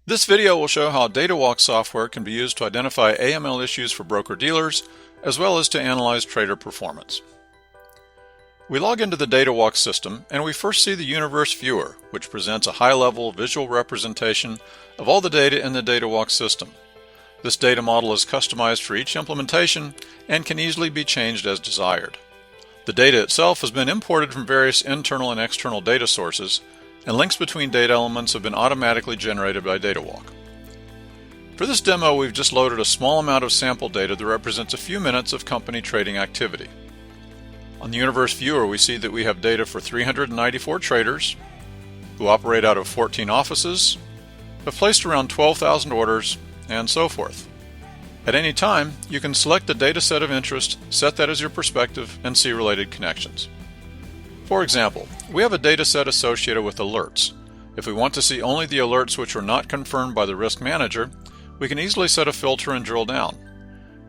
This video will show how DataWalk software can be used to identify AML issues for broker-dealers, as well as to analyze trader performance. We log into the DataWalk system, and we first see the Universe Viewer, which presents a high-level visual representation of all the data in the DataWalk system. This data model is customized for each implementation and can easily be changed as desired. The data itself has been imported from various internal and external data sources, and links between data elements have been automatically generated by DataWalk. For this demo, we've just loaded a small amount of sample data that represents a few minutes of company trading activity. On the Universe Viewer, we see that we have data for 394 traders who operate out of 14 offices, have placed around 12,000 orders, and so forth. At any time, you can select the data set of interest, set that as your perspective, and see related connections. For example, we have a data set associated with alerts. If we want to see only the alerts which were not confirmed by the risk manager, we can easily set a filter and drill down.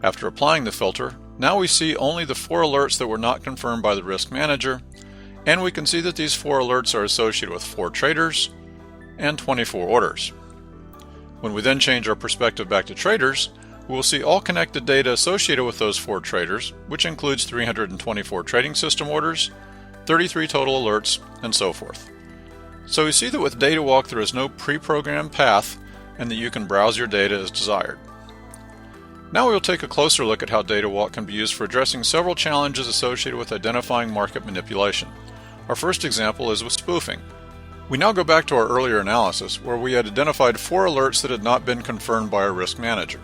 After applying the filter, now we see only the 4 alerts that were not confirmed by the risk manager, and we can see that these 4 alerts are associated with 4 traders and 24 orders. When we then change our perspective back to traders, we will see all connected data associated with those 4 traders, which includes 324 trading system orders, 33 total alerts, and so forth. So we see that with DataWalk there is no pre-programmed path and that you can browse your data as desired. Now we will take a closer look at how DataWalk can be used for addressing several challenges associated with identifying market manipulation. Our first example is with spoofing. We now go back to our earlier analysis where we had identified 4 alerts that had not been confirmed by our risk manager.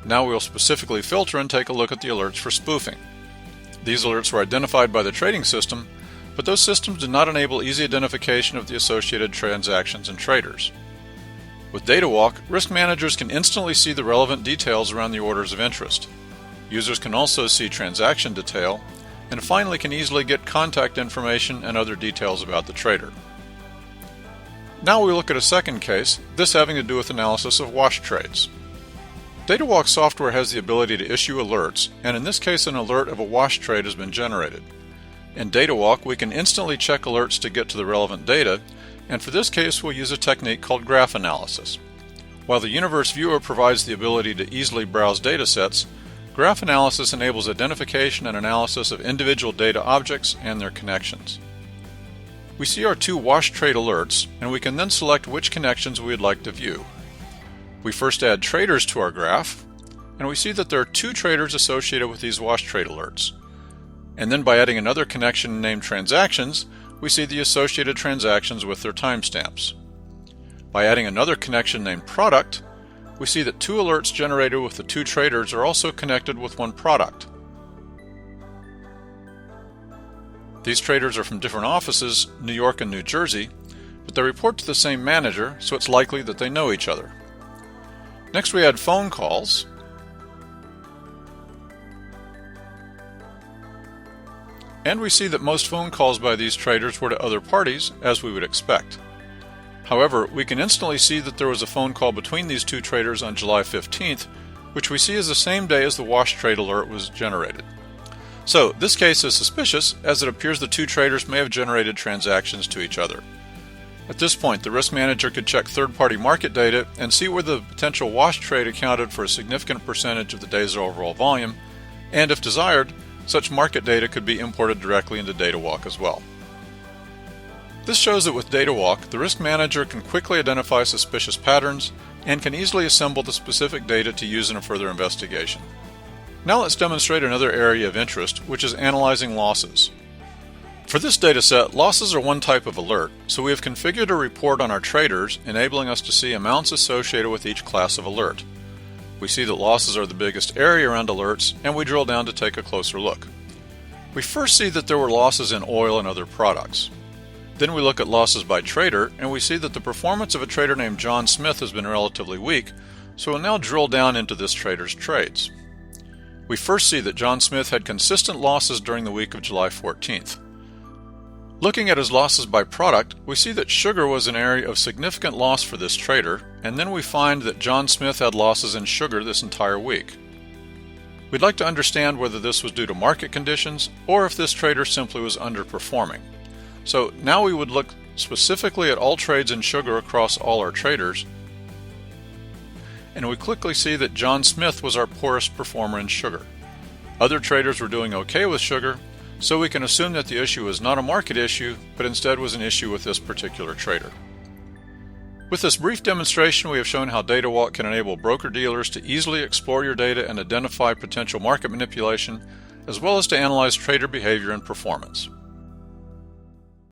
Now we will specifically filter and take a look at the alerts for spoofing. These alerts were identified by the trading system, but those systems did not enable easy identification of the associated transactions and traders. With DataWalk, risk managers can instantly see the relevant details around the orders of interest. Users can also see transaction detail, and finally can easily get contact information and other details about the trader. Now we look at a second case, this having to do with analysis of wash trades. DataWalk software has the ability to issue alerts, and in this case an alert of a wash trade has been generated. In DataWalk, we can instantly check alerts to get to the relevant data, and for this case we'll use a technique called graph analysis. While the Universe Viewer provides the ability to easily browse datasets, graph analysis enables identification and analysis of individual data objects and their connections. We see our 2 wash trade alerts, and we can then select which connections we would like to view. We first add traders to our graph, and we see that there are 2 traders associated with these wash trade alerts. And then by adding another connection named transactions, we see the associated transactions with their timestamps. By adding another connection named product, we see that 2 alerts generated with the 2 traders are also connected with 1 product. These traders are from different offices, New York and New Jersey, but they report to the same manager, so it's likely that they know each other. Next we add phone calls, and we see that most phone calls by these traders were to other parties, as we would expect. However, we can instantly see that there was a phone call between these 2 traders on July 15th, which we see as the same day as the wash trade alert was generated. So, this case is suspicious, as it appears the 2 traders may have generated transactions to each other. At this point, the risk manager could check third-party market data and see where the potential wash trade accounted for a significant percentage of the day's overall volume, and if desired, such market data could be imported directly into DataWalk as well. This shows that with DataWalk, the risk manager can quickly identify suspicious patterns and can easily assemble the specific data to use in a further investigation. Now let's demonstrate another area of interest, which is analyzing losses. For this dataset, losses are one type of alert, so we have configured a report on our traders, enabling us to see amounts associated with each class of alert. We see that losses are the biggest area around alerts, and we drill down to take a closer look. We first see that there were losses in oil and other products. Then we look at losses by trader, and we see that the performance of a trader named John Smith has been relatively weak, so we'll now drill down into this trader's trades. We first see that John Smith had consistent losses during the week of July 14th. Looking at his losses by product, we see that sugar was an area of significant loss for this trader, and then we find that John Smith had losses in sugar this entire week. We'd like to understand whether this was due to market conditions or if this trader simply was underperforming. So now we would look specifically at all trades in sugar across all our traders, and we quickly see that John Smith was our poorest performer in sugar. Other traders were doing okay with sugar, so we can assume that the issue was not a market issue, but instead was an issue with this particular trader. With this brief demonstration, we have shown how DataWalk can enable broker-dealers to easily explore your data and identify potential market manipulation, as well as to analyze trader behavior and performance.